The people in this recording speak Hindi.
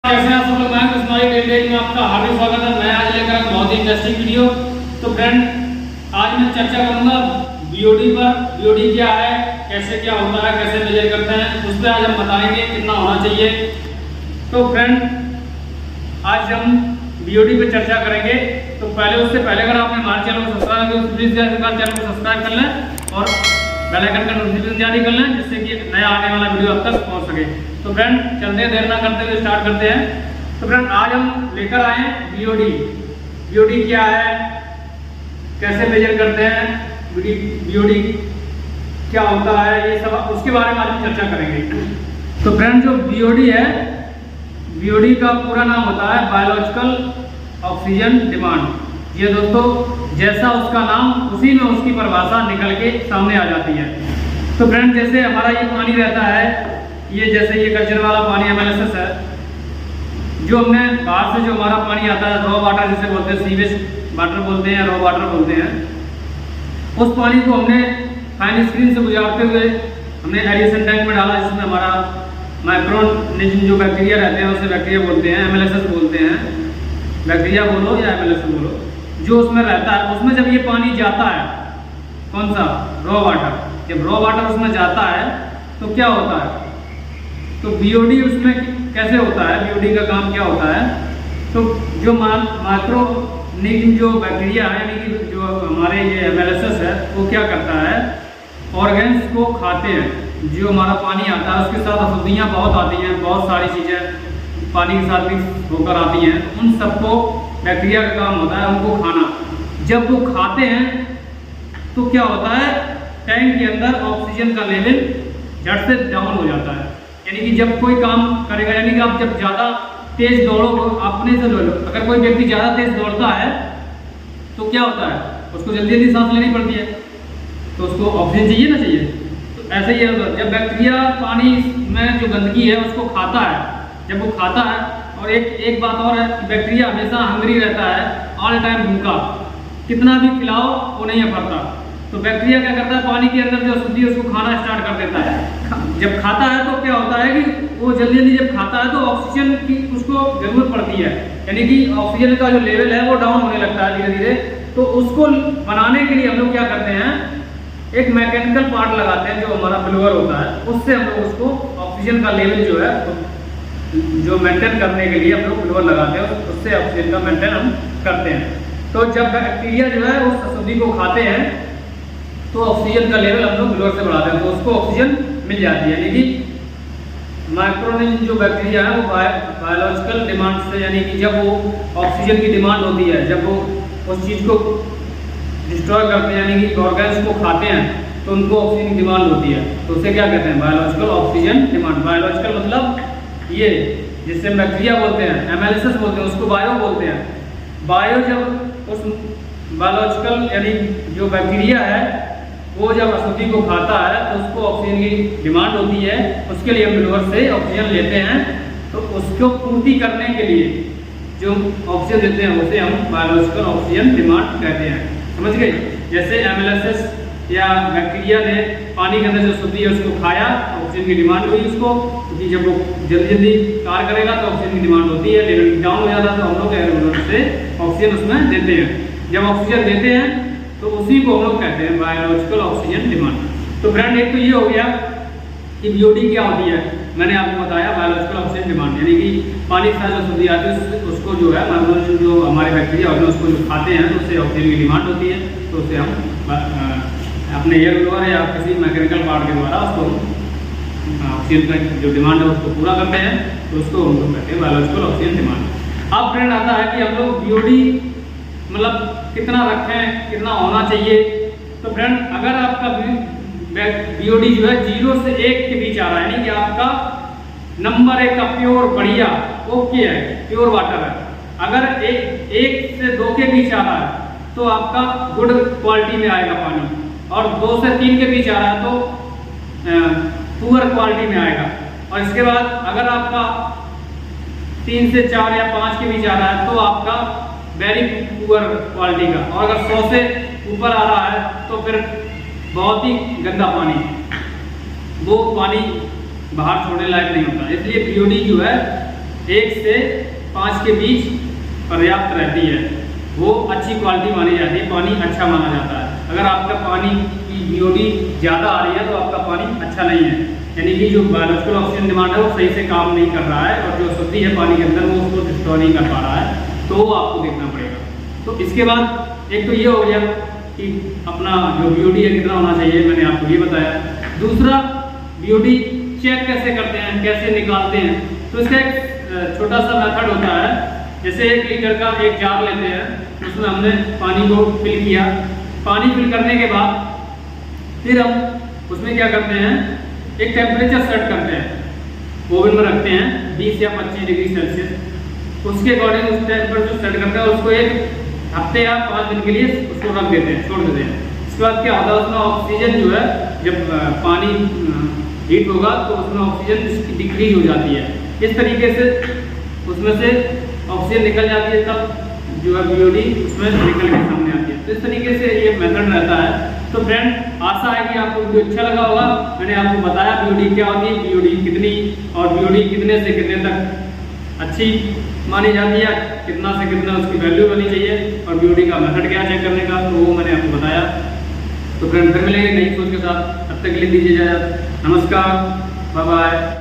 कैसे हैं सब लोग। मैं स्माइल डेली में आपका हार्दिक स्वागत है। मैं आज लेकर आया बहुत ही इंटरेस्टिंग वीडियो। तो फ्रेंड, आज मैं चर्चा करूंगा बीओडी पर। बीओडी क्या है, कैसे क्या होता है, कैसे मेजर करते हैं, उस पर आज हम बताएंगे कितना होना चाहिए। तो फ्रेंड, आज हम बीओडी पे चर्चा करेंगे। तो उससे पहले अगर आपने हमारे चैनल को सब्सक्राइब किया तो प्लीज चैनल को सब्सक्राइब कर लें और बेल आइकन का नोटिफिकेशन जारी कर लें, जिससे कि नया आने वाला वीडियो आप तक पहुंच सके। तो फ्रेंड, चलते हैं, देर ना करते हुए स्टार्ट करते हैं। तो फ्रेंड, आज हम लेकर आए हैं बीओडी। बीओडी क्या है, कैसे मेजर करते हैं, बीओडी क्या होता है, ये सब उसके बारे में आज हम चर्चा करेंगे। तो फ्रेंड, जो बीओडी है, बीओडी का पूरा नाम होता है बायोलॉजिकल ऑक्सीजन डिमांड। ये दोस्तों, जैसा उसका नाम उसी में उसकी परिभाषा निकल के सामने आ जाती है। तो फ्रेंड, जैसे हमारा ये पानी रहता है, ये जैसे ये कल्चर वाला पानी एमएलएसएस है, जो हमने बाहर से जो हमारा पानी आता है, रॉ वाटर जिसे बोलते हैं, सीवेज वाटर बोलते हैं, रॉ वाटर बोलते हैं, उस पानी को हमने फाइन स्क्रीन से गुजारते हुए हमने एडिशन टैंक में डाला, जिसमें हमारा माइक्रोनिज्म जो बैक्टीरिया रहते हैं उसे बैक्टीरिया बोलते हैं, एमएलएसएस बोलते हैं, बैक्टीरिया बोलो या एमएलएसएस बोलो, जो उसमें रहता है। उसमें जब ये पानी जाता है, कौन सा, रॉ वाटर, जब रॉ वाटर उसमें जाता है तो क्या होता है, तो बीओडी उसमें कैसे होता है, बीओडी का काम क्या होता है। तो जो माइक्रोनिज्म जो बैक्टीरिया है, यानी कि जो हमारे ये एमएलएसएस है, वो क्या करता है, ऑर्गेन्स को खाते हैं। जो हमारा पानी आता है उसके साथ अशुद्धियाँ बहुत आती हैं, बहुत सारी चीज़ें पानी के साथ मिक्स होकर आती हैं, उन सबको बैक्टीरिया का काम होता है उनको खाना। जब वो खाते हैं तो क्या होता है, टैंक के अंदर ऑक्सीजन का लेवल झट से डाउन हो जाता है। यानी कि जब कोई काम करेगा, यानी कि आप जब ज़्यादा तेज दौड़ो, अपने से लो, अगर कोई व्यक्ति ज़्यादा तेज दौड़ता है तो क्या होता है, उसको जल्दी जल्दी सांस लेनी पड़ती है, तो उसको ऑक्सीजन चाहिए ना चाहिए। तो ऐसे ही है, जब बैक्टीरिया पानी में जो गंदगी है उसको खाता है, जब वो खाता है, और एक बात और है कि बैक्टीरिया हमेशा हंग्री रहता है, ऑल टाइम भूखा, कितना भी खिलाओ वो नहीं अफरता। तो बैक्टीरिया क्या करता है, पानी के अंदर जो अशुद्धि है उसको खाना स्टार्ट कर देता है। जब खाता है तो क्या होता है कि वो जल्दी जल्दी जब खाता है तो ऑक्सीजन की उसको जरूरत पड़ती है, यानी कि ऑक्सीजन का जो लेवल है वो डाउन होने लगता है धीरे धीरे। तो उसको बनाने के लिए हम लोग क्या करते हैं, एक मैकेनिकल पार्ट लगाते हैं जो हमारा ब्लोअर होता है, उससे हम लोग उसको ऑक्सीजन का लेवल जो है जो मेंटेन करने के लिए हम लोग ब्लोअर लगाते हैं, उससे ऑक्सीजन का मेंटेन हम करते हैं। तो जब बैक्टीरिया जो है उस अशुद्धि को खाते हैं तो ऑक्सीजन का लेवल हम लोग ब्लोअर से बढ़ाते हैं, तो उसको ऑक्सीजन मिल जाती है। यानी कि माइक्रोनिज्म जो बैक्टीरिया है वो बायोलॉजिकल डिमांड से, यानी कि जब वो ऑक्सीजन की डिमांड होती है, जब वो उस चीज़ को डिस्ट्रॉय करते हैं, यानी कि ऑर्गेन्स को खाते हैं, तो उनको ऑक्सीजन की डिमांड होती है, तो उसे क्या कहते हैं, बायोलॉजिकल ऑक्सीजन डिमांड। बायोलॉजिकल मतलब ये जिससे बैक्टीरिया बोलते हैं, एमएलएसएस बोलते हैं, उसको बायो बोलते हैं। बायो जब उस बायोलॉजिकल यानी जो बैक्टीरिया है वो जब अशुद्धि को खाता है तो उसको ऑक्सीजन की डिमांड होती है, उसके लिए हम ब्लोअर से ऑक्सीजन लेते हैं। तो उसको पूर्ति करने के लिए जो ऑक्सीजन देते हैं उसे हम बायोलॉजिकल ऑक्सीजन डिमांड कहते हैं, समझ गए। जैसे एमएलएसएस या बैक्टीरिया ने पानी के अंदर जो अशुद्धि है उसको खाया, ऑक्सीजन की डिमांड हुई उसको, क्योंकि जब वो जल्दी जल्दी कार्य करेगा तो ऑक्सीजन की डिमांड होती है, लेवल डाउन हो जाता है, तो हम लोग एयर से ऑक्सीजन उसमें देते हैं। जब ऑक्सीजन देते हैं तो उसी को हम लोग कहते हैं बायोलॉजिकल ऑक्सीजन डिमांड। तो फ्रेंड, एक तो ये हो गया कि बीओडी क्या होती है, मैंने आपको बताया बायोलॉजिकल ऑक्सीजन डिमांड, यानी कि पानी के साथ जो अशुद्धि आती है उसको जो है माइक्रोनिज्म जो हमारे बैक्टीरिया होते हैं उसको जो खाते हैं तो उससे ऑक्सीजन की डिमांड होती है, तो उसे हम अपने एयर ब्लोअर या किसी मैकेनिकल पार्ट के द्वारा उसको ऑक्सीजन का जो डिमांड है उसको पूरा करते हैं, तो उसको हम लोग कहते हैं बायोलॉजिकल ऑक्सीजन डिमांड। अब फ्रेंड आता है कि हम लोग बीओडी मतलब कितना रखें, कितना होना चाहिए। तो फ्रेंड, अगर आपका बीओडी जो है 0 से 1 के बीच आ रहा है, यानी कि आपका नंबर 1 का प्योर बढ़िया ओके है, प्योर वाटर है। अगर 1 से 2 के बीच आ रहा है तो आपका गुड क्वालिटी में आएगा पानी, और 2 से 3 के बीच आ रहा है तो पुअर क्वालिटी में आएगा। और इसके बाद अगर आपका 3 से 4 या 5 के बीच आ रहा है तो आपका वेरी पुअर क्वालिटी का, और अगर 100 से ऊपर आ रहा है तो फिर बहुत ही गंदा पानी, वो पानी बाहर छोड़ने लायक नहीं होता। इसलिए बीओडी जो है 1 से 5 के बीच पर्याप्त रहती है, वो अच्छी क्वालिटी मानी जाती है, पानी अच्छा माना जाता है। अगर आपका पानी की बीओडी ज़्यादा आ रही है तो आपका पानी अच्छा नहीं है, यानी कि जो बायोलॉजिकल ऑक्सीजन डिमांड है वो सही से काम नहीं कर रहा है और जो शुद्धि है पानी के अंदर वो उसको डिस्ट्रॉय नहीं कर पा रहा है, तो वो आपको देखना पड़ेगा। तो इसके बाद एक तो ये हो गया कि अपना जो बीओडी है कितना होना चाहिए, मैंने आपको ये बताया। दूसरा, बीओडी चेक कैसे करते हैं, कैसे निकालते हैं, तो इसका एक छोटा सा मेथड होता है। जैसे 1 लीटर का एक जार लेते हैं, उसमें हमने पानी को फिल किया, पानी फिल करने के बाद फिर हम उसमें क्या करते हैं, एक टेम्परेचर सेट करते हैं, ओवन में रखते हैं 20 या 25 डिग्री सेल्सियस। उसके अकॉर्डिंग उस टेम्परेचर सेट करते हैं, उसको एक हफ्ते या 5 दिन के लिए उसको रख देते हैं, छोड़ देते हैं। इसके बाद क्या होता है, उसमें ऑक्सीजन जो है, जब पानी हीट होगा तो उसमें ऑक्सीजन डिक्रीज हो जाती है। इस तरीके से उसमें से ऑक्सीजन निकल जाती है, तब जो है बीओडी उसमें निकल के सामने आती है। तो इस तरीके से ये मेथड रहता है। तो फ्रेंड, आशा है कि आपको वीडियो अच्छा लगा होगा। मैंने आपको बताया बीओडी क्या होती है, बीओडी कितनी और बीओडी कितने से कितने तक अच्छी मानी जाती है, कितना से कितना उसकी वैल्यू होनी चाहिए, और बीओडी का मेथड क्या चेक करने का, तो वो मैंने आपको बताया। तो फ्रेंड, फिर मिलेंगे नई सोच के साथ, तब तक के लिए दीजिए इजाज़त। नमस्कार, बाय बाय।